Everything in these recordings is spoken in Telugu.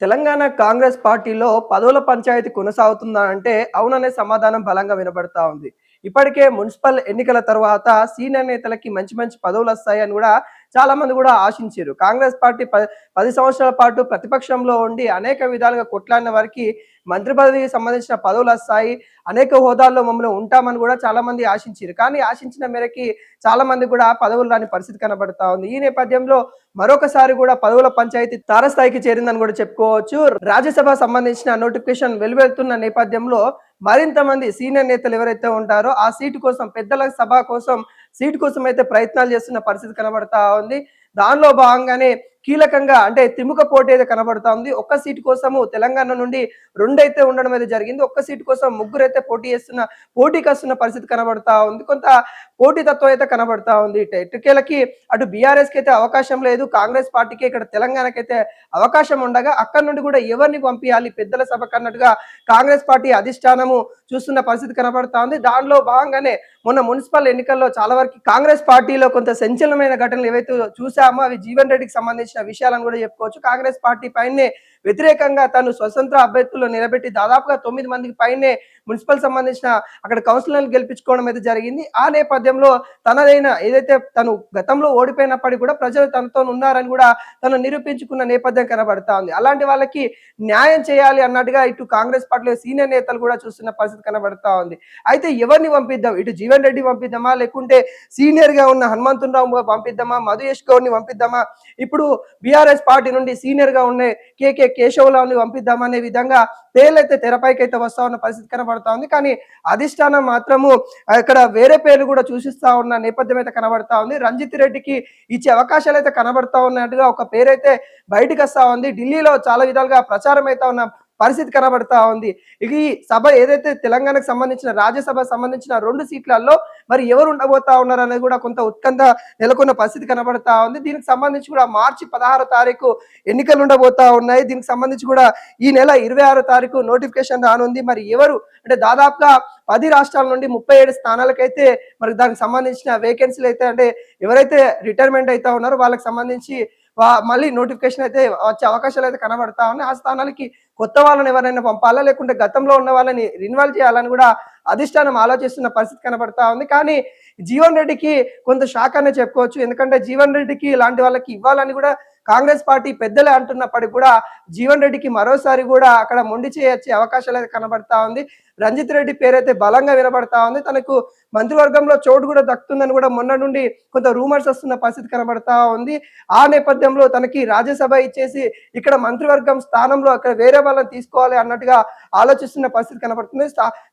తెలంగాణ కాంగ్రెస్ పార్టీలో పదవుల పంచాయతీ కొనసాగుతుందా అంటే అవుననే సమాధానం బలంగా వినబడతా ఉంది. ఇప్పటికే మున్సిపల్ ఎన్నికల తర్వాత సీనియర్ నేతలకి మంచి మంచి పదవులు వస్తాయని కూడా చాలా మంది కూడా ఆశించారు. కాంగ్రెస్ పార్టీ 10 సంవత్సరాల పాటు ప్రతిపక్షంలో ఉండి అనేక విధాలుగా కొట్లాడిన వారికి మంత్రి పదవికి సంబంధించిన పదవులు వస్తాయి. అనేక హోదాల్లో మమ్మల్ని ఉంటామని కూడా చాలా మంది ఆశించారు. కానీ ఆశించిన మేరకి చాలా మంది కూడా పదవులు రాని పరిస్థితి కనబడతా ఉంది. ఈ నేపథ్యంలో మరొకసారి కూడా పదవుల పంచాయతీ తారస్థాయికి చేరిందని కూడా చెప్పుకోవచ్చు. రాజ్యసభ సంబంధించిన నోటిఫికేషన్ వెలువెళ్తున్న నేపథ్యంలో మరింత మంది సీనియర్ నేతలు ఎవరైతే ఉంటారో ఆ సీటు కోసం పెద్దల సభ కోసం సీటు కోసం అయితే ప్రయత్నాలు చేస్తున్న పరిస్థితి కనబడతా ఉంది. దానిలో భాగంగానే కీలకంగా అంటే త్రిముఖ పోటీ అయితే కనబడతా ఉంది. ఒక్క సీటు కోసము తెలంగాణ నుండి రెండైతే ఉండడం అయితే జరిగింది. ఒక్క సీటు కోసం ముగ్గురైతే పోటీకి వస్తున్న పరిస్థితి కనబడతా ఉంది. కొంత పోటీతత్వం అయితే కనబడతా ఉంది. ఎట్టకేలకి అటు బీఆర్ఎస్కి అయితే అవకాశం లేదు, కాంగ్రెస్ పార్టీకి ఇక్కడ తెలంగాణకైతే అవకాశం ఉండగా అక్కడ నుండి కూడా ఎవరిని పంపించాలి పెద్దల సభకు అన్నట్టుగా కాంగ్రెస్ పార్టీ అధిష్టానము చూస్తున్న పరిస్థితి కనబడతా ఉంది. దానిలో భాగంగానే మొన్న మున్సిపల్ ఎన్నికల్లో చాలా వరకు కాంగ్రెస్ పార్టీలో కొంత సంచలనమైన ఘటనలు ఏవైతే చూసామో అవి జీవన్ రెడ్డికి సంబంధించిన విషయాలను కూడా చెప్పుకోవచ్చు. కాంగ్రెస్ పార్టీ పైనే వ్యతిరేకంగా తను స్వతంత్ర అభ్యర్థులు నిలబెట్టి దాదాపుగా 9 మందికి పైనే మున్సిపల్ సంబంధించిన అక్కడ కౌన్సిలర్లు గెలిపించుకోవడం అయితే జరిగింది. ఆ నేపథ్యంలో తనదైన ఏదైతే తను గతంలో ఓడిపోయినప్పటికీ కూడా ప్రజలు తనతో ఉన్నారని కూడా తను నిరూపించుకున్న నేపథ్యం కనబడతా ఉంది. అలాంటి వాళ్ళకి న్యాయం చేయాలి అన్నట్టుగా ఇటు కాంగ్రెస్ పార్టీలో సీనియర్ నేతలు కూడా చూస్తున్న పరిస్థితి కనబడతా ఉంది. అయితే ఎవరిని పంపిద్దాం, ఇటు జీవన్ రెడ్డి పంపిద్దామా లేకుంటే సీనియర్ గా ఉన్న హనుమంతరావు పంపిద్దామా, మధుయేష్ గౌడ్ని పంపిద్దామా, ఇప్పుడు బీఆర్ఎస్ పార్టీ నుండి సీనియర్ గా ఉన్న కేశవరావుని పంపిద్దామా అనే విధంగా పేర్లైతే తెరపైకి అయితే వస్తా ఉన్న పరిస్థితి కనబడతా ఉంది. కానీ అధిష్టానం మాత్రము ఇక్కడ వేరే పేర్లు కూడా సూచిస్తా ఉన్న నేపథ్యం అయితే కనబడతా ఉంది. రంజిత్ రెడ్డికి ఇచ్చే అవకాశాలు అయితే కనబడతా ఉన్నట్టుగా ఒక పేరైతే బయటకు వస్తా ఉంది. ఢిల్లీలో చాలా విధాలుగా ప్రచారం అయితే ఉన్న పరిస్థితి కనబడతా ఉంది. ఈ సభ ఏదైతే తెలంగాణకు సంబంధించిన రాజ్యసభ సంబంధించిన 2 సీట్లలో మరి ఎవరు ఉండబోతా ఉన్నారు అనేది కూడా కొంత ఉత్కంఠ నెలకొన్న పరిస్థితి కనబడతా ఉంది. దీనికి సంబంధించి కూడా మార్చి 16 తారీఖు ఎన్నికలు ఉండబోతా ఉన్నాయి. దీనికి సంబంధించి కూడా ఈ నెల 26 తారీఖు నోటిఫికేషన్ రానుంది. మరి ఎవరు అంటే దాదాపుగా 10 రాష్ట్రాల నుండి 37 స్థానాలకైతే మరి దానికి సంబంధించిన వేకెన్సీలు అయితే అంటే ఎవరైతే రిటైర్మెంట్ అయితే ఉన్నారో వాళ్ళకి సంబంధించి మళ్ళీ నోటిఫికేషన్ అయితే వచ్చే అవకాశాలు అయితే కనబడతా ఉన్నాయి. ఆ స్థానాలకి కొత్త వాళ్ళని ఎవరైనా పంపాలా లేకుంటే గతంలో ఉన్న వాళ్ళని రిన్వాల్వ్ చేయాలని కూడా అధిష్టానం ఆలోచిస్తున్న పరిస్థితి కనబడతా ఉంది. కానీ జీవన్ రెడ్డికి కొంత షాక్ అనే చెప్పుకోవచ్చు. ఎందుకంటే జీవన్ రెడ్డికి ఇలాంటి వాళ్ళకి ఇవ్వాలని కూడా కాంగ్రెస్ పార్టీ పెద్దలే అంటున్నప్పటికీ కూడా జీవన్ రెడ్డికి మరోసారి కూడా అక్కడ మొండి చేయొచ్చే అవకాశాలు అయితే కనబడతా ఉంది. రంజిత్ రెడ్డి పేరైతే బలంగా వినబడతా ఉంది. తనకు మంత్రివర్గంలో చోటు కూడా దక్కుతుందని కూడా మొన్న నుండి కొంత రూమర్స్ వస్తున్న పరిస్థితి కనబడతా ఉంది. ఆ నేపథ్యంలో తనకి రాజ్యసభ ఇచ్చేసి ఇక్కడ మంత్రివర్గం స్థానంలో అక్కడ వేరే వాళ్ళని తీసుకోవాలి అన్నట్టుగా ఆలోచిస్తున్న పరిస్థితి కనబడుతుంది.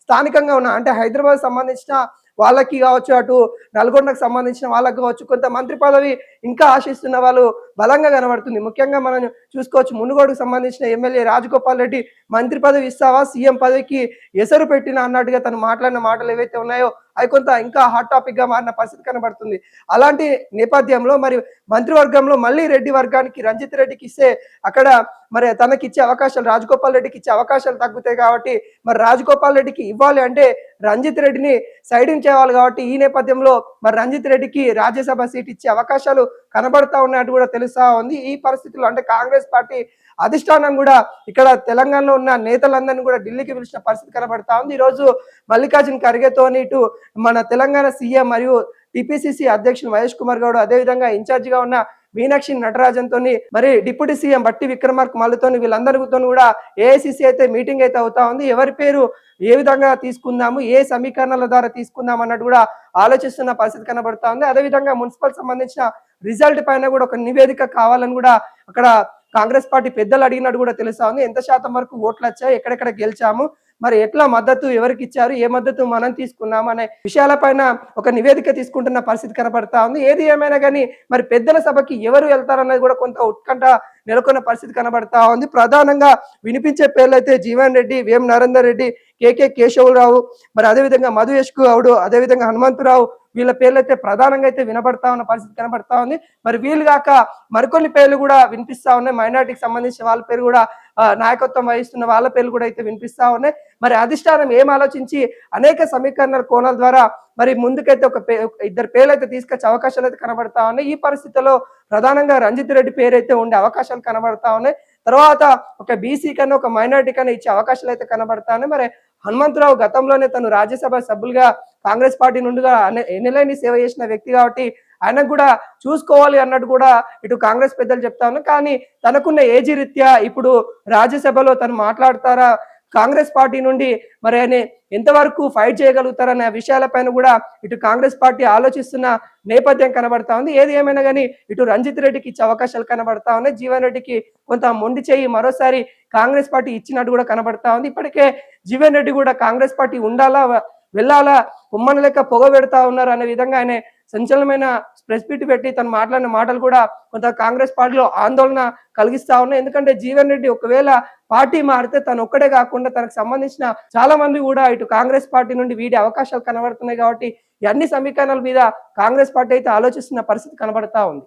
స్థానికంగా ఉన్న అంటే హైదరాబాద్ సంబంధించిన వాళ్ళకి కావచ్చు, అటు నల్గొండకు సంబంధించిన వాళ్ళకి కావచ్చు, కొంత మంత్రి పదవి ఇంకా ఆశిస్తున్న వాళ్ళు బలంగా కనబడుతుంది. ముఖ్యంగా మనం చూసుకోవచ్చు, మునుగోడుకు సంబంధించిన ఎమ్మెల్యే రాజగోపాల్ రెడ్డి మంత్రి పదవి ఇస్తావా, సీఎం పదవికి ఎసరు పెట్టిన అన్నట్టుగా తను మాట్లాడిన మాటలు ఏవైతే ఉన్నాయో అవి కొంత ఇంకా హాట్ టాపిక్ గా మారిన పరిస్థితి కనబడుతుంది. అలాంటి నేపథ్యంలో మరి మంత్రివర్గంలో మళ్ళీ రెడ్డి వర్గానికి రంజిత్ రెడ్డికి ఇస్తే అక్కడ మరి తనకి ఇచ్చే అవకాశాలు రాజగోపాల్ రెడ్డికి ఇచ్చే అవకాశాలు తగ్గుతాయి. కాబట్టి మరి రాజగోపాల్ రెడ్డికి ఇవ్వాలి అంటే రంజిత్ రెడ్డిని సైడింగ్ చేయాలి. కాబట్టి ఈ నేపథ్యంలో మరి రంజిత్ రెడ్డికి రాజ్యసభ సీట్ ఇచ్చే అవకాశాలు కనబడతా ఉన్నట్టు కూడా తెలుస్తా ఉంది. ఈ పరిస్థితుల్లో అంటే కాంగ్రెస్ పార్టీ అధిష్టానం కూడా ఇక్కడ తెలంగాణలో ఉన్న నేతలందరినీ కూడా ఢిల్లీకి పిలిచిన పరిస్థితి కనబడతా ఉంది. ఈరోజు మల్లికార్జున్ ఖర్గేతోని ఇటు మన తెలంగాణ సీఎం మరియు టిపిసిసి అధ్యక్షుడు మహేష్ కుమార్ గౌడ్, అదేవిధంగా ఇన్ఛార్జిగా ఉన్న మీనాక్షి నటరాజన్ తోని మరి డిప్యూటీ సీఎం బట్టి విక్రమార్క మల్లుతోని వీళ్ళందరితో కూడా ఏఐసిసి అయితే మీటింగ్ అయితే అవుతా ఉంది. ఎవరి పేరు ఏ విధంగా తీసుకుందాము, ఏ సమీకరణల ద్వారా తీసుకుందాం అన్నట్టు కూడా ఆలోచిస్తున్న పరిస్థితి కనబడతా ఉంది. అదేవిధంగా మున్సిపల్ సంబంధించిన రిజల్ట్ పైన కూడా ఒక నివేదిక కావాలని కూడా అక్కడ కాంగ్రెస్ పార్టీ పెద్దలు అడిగినట్టు కూడా తెలుస్తా ఉంది. ఎంత శాతం వరకు ఓట్లు వచ్చాయి, ఎక్కడెక్కడ గెలిచాము, మరి ఎట్లా మద్దతు ఎవరికి ఇచ్చారు, ఏ మద్దతు మనం తీసుకున్నాం అనే విషయాలపైన ఒక నివేదిక తీసుకుంటున్న పరిస్థితి కనబడతా ఉంది. ఏది ఏమైనా కానీ మరి పెద్దల సభకి ఎవరు వెళ్తారన్నది కూడా కొంత ఉత్కంఠ నెలకొన్న పరిస్థితి కనబడతా ఉంది. ప్రధానంగా వినిపించే పేర్లు అయితే జీవన్ రెడ్డి, వేం నరేందర్ రెడ్డి, కేశవరావు, మరి అదేవిధంగా మధుయేష్ గౌడ్, అదేవిధంగా హనుమంతరావు, వీళ్ళ పేర్లు అయితే ప్రధానంగా అయితే వినబడతా ఉన్న పరిస్థితి కనబడతా ఉంది. మరి వీళ్ళు కాక మరికొన్ని పేర్లు కూడా వినిపిస్తా ఉన్నాయి. మైనార్టీకి సంబంధించిన వాళ్ళ పేరు కూడా నాయకత్వం వహిస్తున్న వాళ్ళ పేర్లు కూడా అయితే వినిపిస్తా ఉన్నాయి. మరి అధిష్టానం ఏం ఆలోచించి అనేక సమీకరణల కోణాల ద్వారా మరి ముందుకైతే ఇద్దరు పేర్లు అయితే తీసుకొచ్చే అవకాశాలు అయితే కనబడతా ఉన్నాయి. ఈ పరిస్థితుల్లో ప్రధానంగా రంజిత్ రెడ్డి పేరు అయితే ఉండే అవకాశాలు కనబడతా ఉన్నాయి. తర్వాత ఒక బీసీ కన్నా ఒక మైనారిటీ కన్నా ఇచ్చే అవకాశాలు అయితే కనబడతాయి. మరి హనుమంతరావు గతంలోనే తను రాజ్యసభ సభ్యులుగా కాంగ్రెస్ పార్టీ నుండిగా ఎన్నెలేని సేవ చేసిన వ్యక్తి కాబట్టి ఆయనకు కూడా చూసుకోవాలి అన్నట్టు కూడా ఇటు కాంగ్రెస్ పెద్దలు చెప్తా ఉన్నారు. కానీ తనకున్న ఏజీ రీత్యా ఇప్పుడు రాజ్యసభలో తను మాట్లాడతారా, కాంగ్రెస్ పార్టీ నుండి మరి ఆయన ఎంతవరకు ఫైట్ చేయగలుగుతారనే విషయాలపైన కూడా ఇటు కాంగ్రెస్ పార్టీ ఆలోచిస్తున్న నేపథ్యం కనబడతా ఉంది. ఏది ఏమైనా కానీ ఇటు రంజిత్ రెడ్డికి ఇచ్చే అవకాశాలు కనబడతా ఉన్నాయి. జీవన్ రెడ్డికి కొంత మొండి చేయి మరోసారి కాంగ్రెస్ పార్టీ ఇచ్చినట్టు కూడా కనబడతా ఉంది. ఇప్పటికే జీవన్ రెడ్డి కూడా కాంగ్రెస్ పార్టీ ఉండాలా వెళ్ళాలా కుమ్మన లెక్క పొగ పెడతా ఉన్నారు అనే విధంగా ఆయన సంచలనమైన ప్రెస్ మీట్ పెట్టి తను మాట్లాడిన మాటలు కూడా కొంత కాంగ్రెస్ పార్టీలో ఆందోళన కలిగిస్తా ఉన్నాయి. ఎందుకంటే జీవన్ రెడ్డి ఒకవేళ పార్టీ మారితే తను ఒక్కడే కాకుండా తనకు సంబంధించిన చాలా మంది కూడా ఇటు కాంగ్రెస్ పార్టీ నుండి వీడి అవకాశాలు కనబడుతున్నాయి. కాబట్టి ఈ అన్ని సమీకరణాల మీద కాంగ్రెస్ పార్టీ అయితే ఆలోచిస్తున్న పరిస్థితి కనబడతా ఉంది.